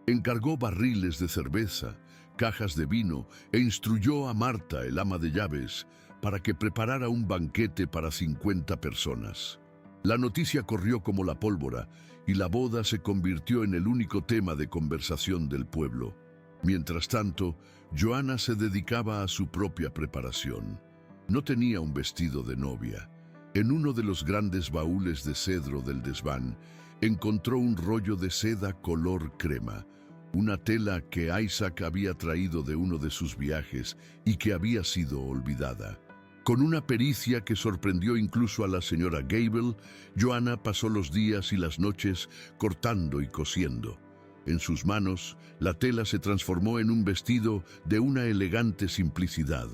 Encargó barriles de cerveza, cajas de vino e instruyó a Marta, el ama de llaves, para que preparara un banquete para 50 personas. La noticia corrió como la pólvora y la boda se convirtió en el único tema de conversación del pueblo. Mientras tanto, Joana se dedicaba a su propia preparación. No tenía un vestido de novia. En uno de los grandes baúles de cedro del desván, encontró un rollo de seda color crema, una tela que Isaac había traído de uno de sus viajes y que había sido olvidada. Con una pericia que sorprendió incluso a la señora Gable, Joanna pasó los días y las noches cortando y cosiendo. En sus manos, la tela se transformó en un vestido de una elegante simplicidad,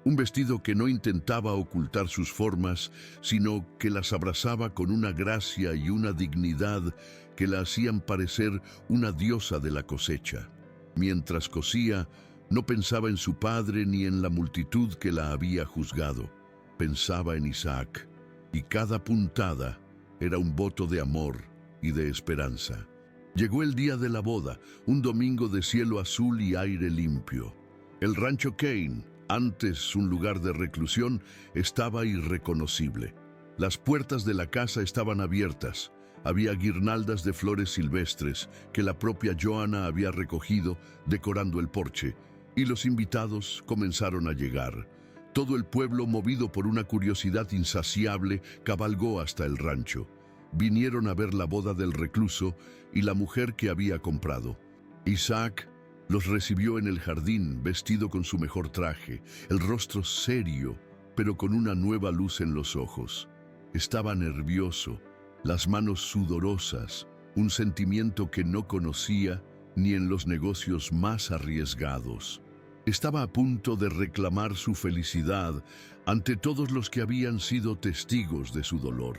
un vestido que no intentaba ocultar sus formas, sino que las abrazaba con una gracia y una dignidad que la hacían parecer una diosa de la cosecha. Mientras cosía, no pensaba en su padre ni en la multitud que la había juzgado. Pensaba en Isaac, y cada puntada era un voto de amor y de esperanza. Llegó el día de la boda, un domingo de cielo azul y aire limpio. El rancho Kane, antes un lugar de reclusión, estaba irreconocible. Las puertas de la casa estaban abiertas. Había guirnaldas de flores silvestres que la propia Joanna había recogido, decorando el porche, y los invitados comenzaron a llegar. Todo el pueblo, movido por una curiosidad insaciable, cabalgó hasta el rancho. Vinieron a ver la boda del recluso y la mujer que había comprado. Isaac los recibió en el jardín, vestido con su mejor traje, el rostro serio, pero con una nueva luz en los ojos. Estaba nervioso, las manos sudorosas, un sentimiento que no conocía ni en los negocios más arriesgados. Estaba a punto de reclamar su felicidad ante todos los que habían sido testigos de su dolor.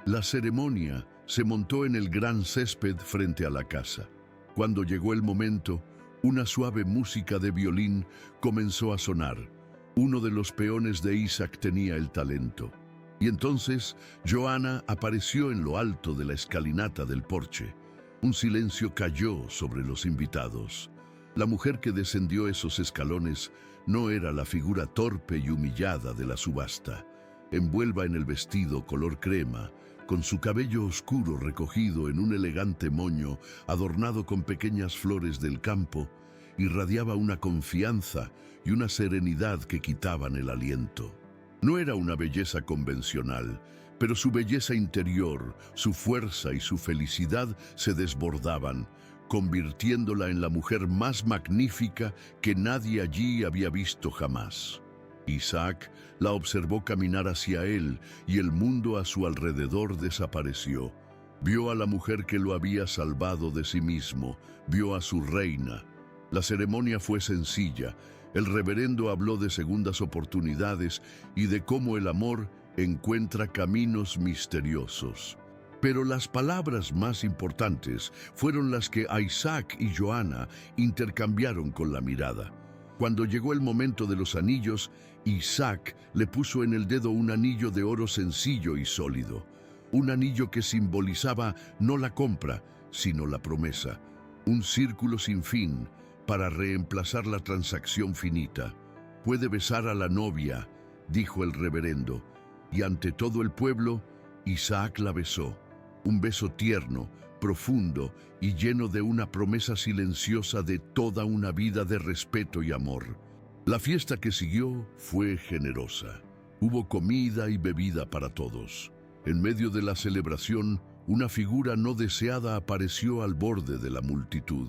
La ceremonia se montó en el gran césped frente a la casa. Cuando llegó el momento, una suave música de violín comenzó a sonar. Uno de los peones de Isaac tenía el talento. Y entonces Joanna apareció en lo alto de la escalinata del porche. Un silencio cayó sobre los invitados. La mujer que descendió esos escalones no era la figura torpe y humillada de la subasta. Envuelva en el vestido color crema, con su cabello oscuro recogido en un elegante moño adornado con pequeñas flores del campo, irradiaba una confianza y una serenidad que quitaban el aliento. No era una belleza convencional, pero su belleza interior, su fuerza y su felicidad se desbordaban, convirtiéndola en la mujer más magnífica que nadie allí había visto jamás. Isaac la observó caminar hacia él y el mundo a su alrededor desapareció. Vio a la mujer que lo había salvado de sí mismo, vio a su reina. La ceremonia fue sencilla. El reverendo habló de segundas oportunidades y de cómo el amor encuentra caminos misteriosos. Pero las palabras más importantes fueron las que Isaac y Joanna intercambiaron con la mirada. Cuando llegó el momento de los anillos, Isaac le puso en el dedo un anillo de oro sencillo y sólido. Un anillo que simbolizaba no la compra, sino la promesa. Un círculo sin fin para reemplazar la transacción finita. «Puede besar a la novia», dijo el reverendo, y ante todo el pueblo, Isaac la besó. Un beso tierno, profundo y lleno de una promesa silenciosa de toda una vida de respeto y amor. La fiesta que siguió fue generosa. Hubo comida y bebida para todos. En medio de la celebración, una figura no deseada apareció al borde de la multitud.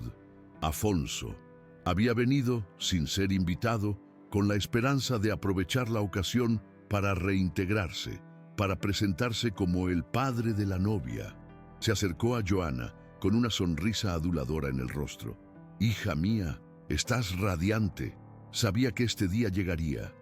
Afonso había venido, sin ser invitado, con la esperanza de aprovechar la ocasión para reintegrarse, para presentarse como el padre de la novia. Se acercó a Joanna con una sonrisa aduladora en el rostro. «Hija mía, estás radiante». Sabía que este día llegaría.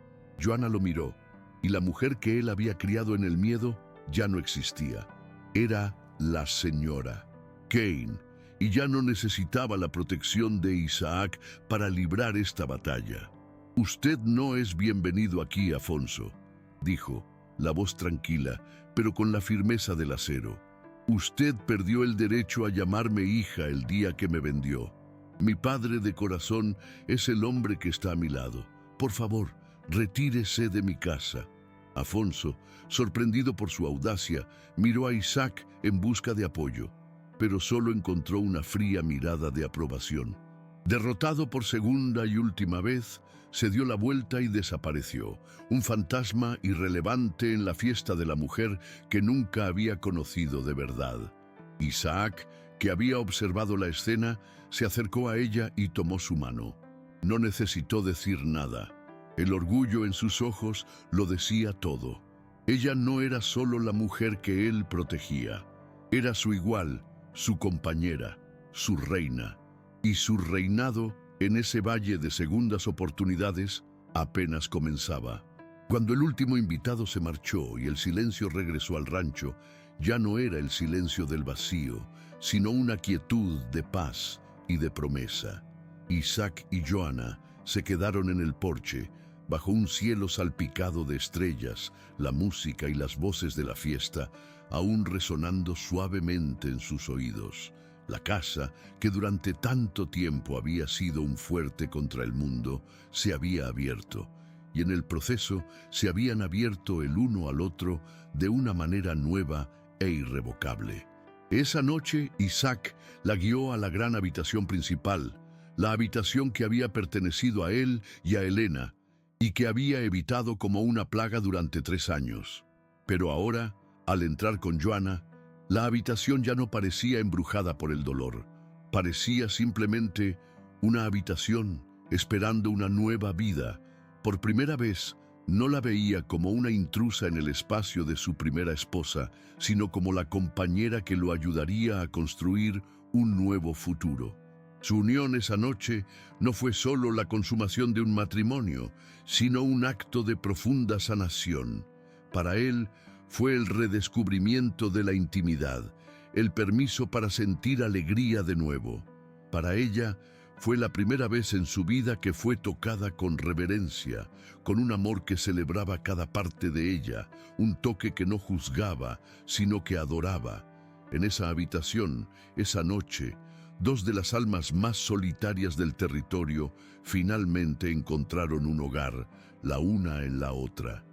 Joanna lo miró, y la mujer que él había criado en el miedo ya no existía. Era la señora Kane, y ya no necesitaba la protección de Isaac para librar esta batalla. «Usted no es bienvenido aquí, Afonso», dijo, la voz tranquila, pero con la firmeza del acero. «Usted perdió el derecho a llamarme hija el día que me vendió. Mi padre de corazón es el hombre que está a mi lado. Por favor, retírese de mi casa». Afonso, sorprendido por su audacia, miró a Isaac en busca de apoyo, pero solo encontró una fría mirada de aprobación. Derrotado por segunda y última vez, se dio la vuelta y desapareció, un fantasma irrelevante en la fiesta de la mujer que nunca había conocido de verdad. Isaac, que había observado la escena, se acercó a ella y tomó su mano. No necesitó decir nada. El orgullo en sus ojos lo decía todo. Ella no era solo la mujer que él protegía, era su igual, su compañera, su reina. Y su reinado en ese valle de segundas oportunidades apenas comenzaba. Cuando el último invitado se marchó y el silencio regresó al rancho, ya no era el silencio del vacío, sino una quietud de paz y de promesa. Isaac y Joanna se quedaron en el porche, bajo un cielo salpicado de estrellas, la música y las voces de la fiesta aún resonando suavemente en sus oídos. La casa, que durante tanto tiempo había sido un fuerte contra el mundo, se había abierto, y en el proceso se habían abierto el uno al otro de una manera nueva e irrevocable. Esa noche, Isaac la guió a la gran habitación principal, la habitación que había pertenecido a él y a Helena, y que había evitado como una plaga durante 3 años. Pero ahora, al entrar con Joanna, la habitación ya no parecía embrujada por el dolor. Parecía simplemente una habitación esperando una nueva vida. Por primera vez, no la veía como una intrusa en el espacio de su primera esposa, sino como la compañera que lo ayudaría a construir un nuevo futuro. Su unión esa noche no fue solo la consumación de un matrimonio, sino un acto de profunda sanación. Para él, fue el redescubrimiento de la intimidad, el permiso para sentir alegría de nuevo. Para ella, fue la primera vez en su vida que fue tocada con reverencia, con un amor que celebraba cada parte de ella, un toque que no juzgaba, sino que adoraba. En esa habitación, esa noche, 2 de las almas más solitarias del territorio finalmente encontraron un hogar, la una en la otra.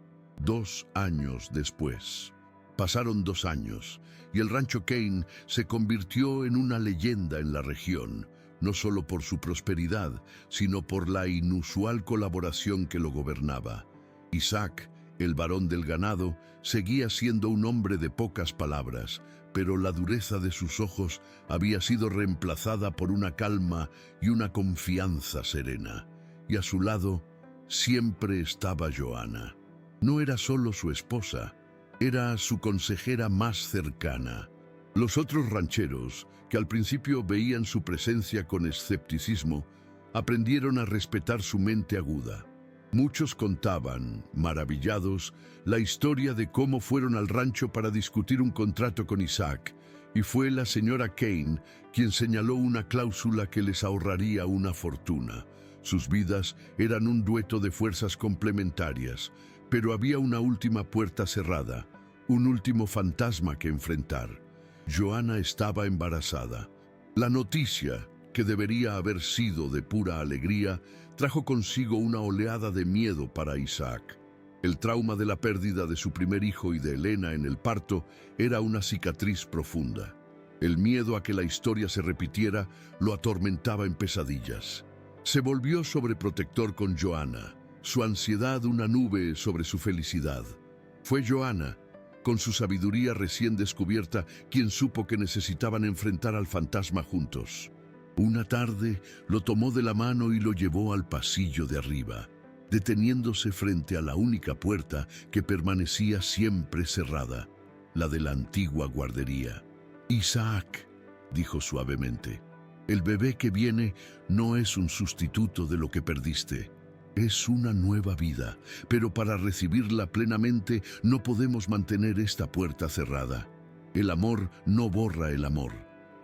2 años después. Pasaron 2 años, y el rancho Kane se convirtió en una leyenda en la región, no solo por su prosperidad, sino por la inusual colaboración que lo gobernaba. Isaac, el varón del ganado, seguía siendo un hombre de pocas palabras, pero la dureza de sus ojos había sido reemplazada por una calma y una confianza serena. Y a su lado siempre estaba Joanna. No era solo su esposa, era su consejera más cercana. Los otros rancheros, que al principio veían su presencia con escepticismo, aprendieron a respetar su mente aguda. Muchos contaban, maravillados, la historia de cómo fueron al rancho para discutir un contrato con Isaac, y fue la señora Kane quien señaló una cláusula que les ahorraría una fortuna. Sus vidas eran un dueto de fuerzas complementarias, pero había una última puerta cerrada, un último fantasma que enfrentar. Joanna estaba embarazada. La noticia, que debería haber sido de pura alegría, trajo consigo una oleada de miedo para Isaac. El trauma de la pérdida de su primer hijo y de Helena en el parto era una cicatriz profunda. El miedo a que la historia se repitiera lo atormentaba en pesadillas. Se volvió sobreprotector con Joanna, su ansiedad una nube sobre su felicidad. Fue Joanna, con su sabiduría recién descubierta, quien supo que necesitaban enfrentar al fantasma juntos. Una tarde lo tomó de la mano y lo llevó al pasillo de arriba, deteniéndose frente a la única puerta que permanecía siempre cerrada, la de la antigua guardería. «Isaac», dijo suavemente, «el bebé que viene no es un sustituto de lo que perdiste. Es una nueva vida, pero para recibirla plenamente no podemos mantener esta puerta cerrada. El amor no borra el amor,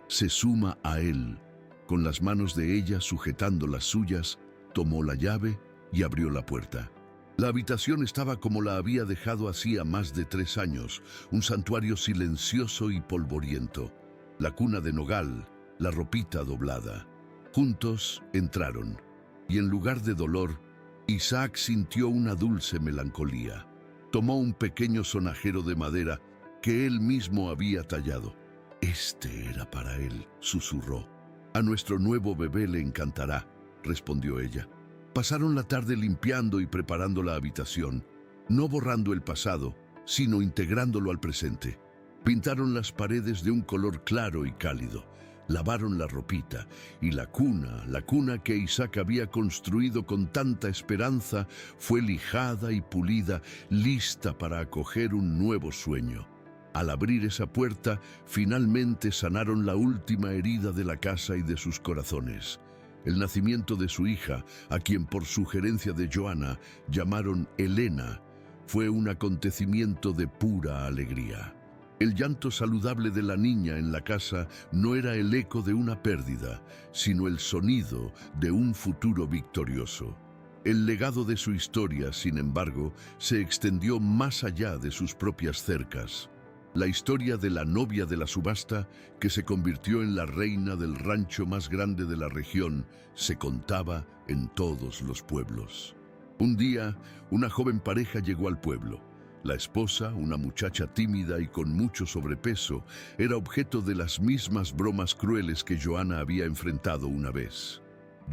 se suma a él». Con las manos de ella sujetando las suyas, tomó la llave y abrió la puerta. La habitación estaba como la había dejado hacía más de 3 años, un santuario silencioso y polvoriento. La cuna de nogal, la ropita doblada. Juntos entraron, y en lugar de dolor, Isaac sintió una dulce melancolía. Tomó un pequeño sonajero de madera que él mismo había tallado. «Este era para él», susurró. «A nuestro nuevo bebé le encantará», respondió ella. Pasaron la tarde limpiando y preparando la habitación, no borrando el pasado, sino integrándolo al presente. Pintaron las paredes de un color claro y cálido, Lavaron la ropita y la cuna que Isaac había construido con tanta esperanza, fue lijada y pulida, lista para acoger un nuevo sueño. Al abrir esa puerta, finalmente sanaron la última herida de la casa y de sus corazones. El nacimiento de su hija, a quien por sugerencia de Joana llamaron Elena, fue un acontecimiento de pura alegría. El llanto saludable de la niña en la casa no era el eco de una pérdida, sino el sonido de un futuro victorioso. El legado de su historia, sin embargo, se extendió más allá de sus propias cercas. La historia de la novia de la subasta, que se convirtió en la reina del rancho más grande de la región, se contaba en todos los pueblos. Un día, una joven pareja llegó al pueblo. La esposa, una muchacha tímida y con mucho sobrepeso, era objeto de las mismas bromas crueles que Joana había enfrentado una vez.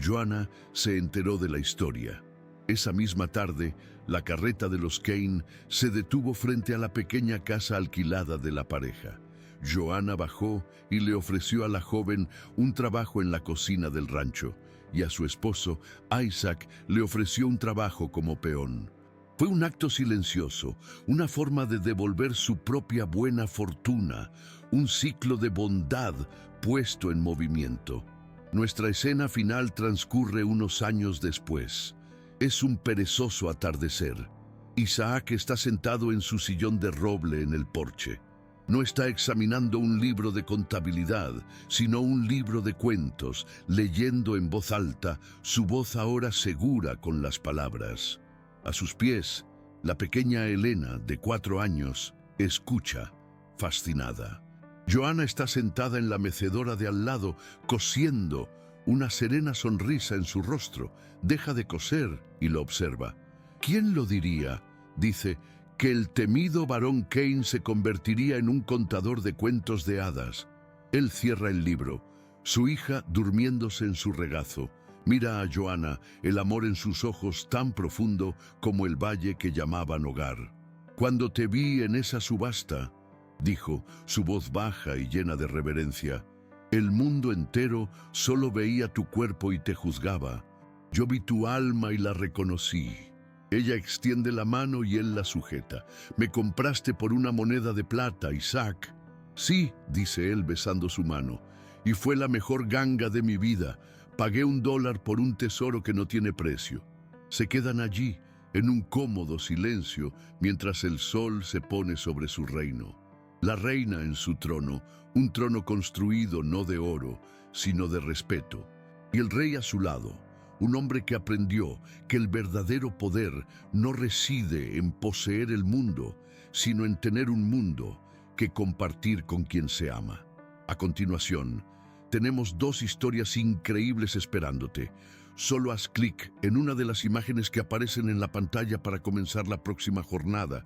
Joana se enteró de la historia. Esa misma tarde, la carreta de los Kane se detuvo frente a la pequeña casa alquilada de la pareja. Joana bajó y le ofreció a la joven un trabajo en la cocina del rancho, y a su esposo, Isaac, le ofreció un trabajo como peón. Fue un acto silencioso, una forma de devolver su propia buena fortuna, un ciclo de bondad puesto en movimiento. Nuestra escena final transcurre unos años después. Es un perezoso atardecer. Isaac está sentado en su sillón de roble en el porche. No está examinando un libro de contabilidad, sino un libro de cuentos, leyendo en voz alta, su voz ahora segura con las palabras. A sus pies, la pequeña Elena, de 4 años, escucha, fascinada. Joana está sentada en la mecedora de al lado, cosiendo, una serena sonrisa en su rostro. Deja de coser y lo observa. ¿Quién lo diría?, dice, que el temido barón Kane se convertiría en un contador de cuentos de hadas. Él cierra el libro, su hija durmiéndose en su regazo. Mira a Joana, el amor en sus ojos tan profundo como el valle que llamaban hogar. Cuando te vi en esa subasta, dijo, su voz baja y llena de reverencia, el mundo entero solo veía tu cuerpo y te juzgaba. Yo vi tu alma y la reconocí. Ella extiende la mano y él la sujeta. Me compraste por una moneda de plata, Isaac. Sí, dice él besando su mano, y fue la mejor ganga de mi vida. Pagué $1 por un tesoro que no tiene precio. Se quedan allí, en un cómodo silencio, mientras el sol se pone sobre su reino. La reina en su trono, un trono construido no de oro, sino de respeto. Y el rey a su lado, un hombre que aprendió que el verdadero poder no reside en poseer el mundo, sino en tener un mundo que compartir con quien se ama. A continuación, tenemos 2 historias increíbles esperándote. Solo haz clic en una de las imágenes que aparecen en la pantalla para comenzar la próxima jornada.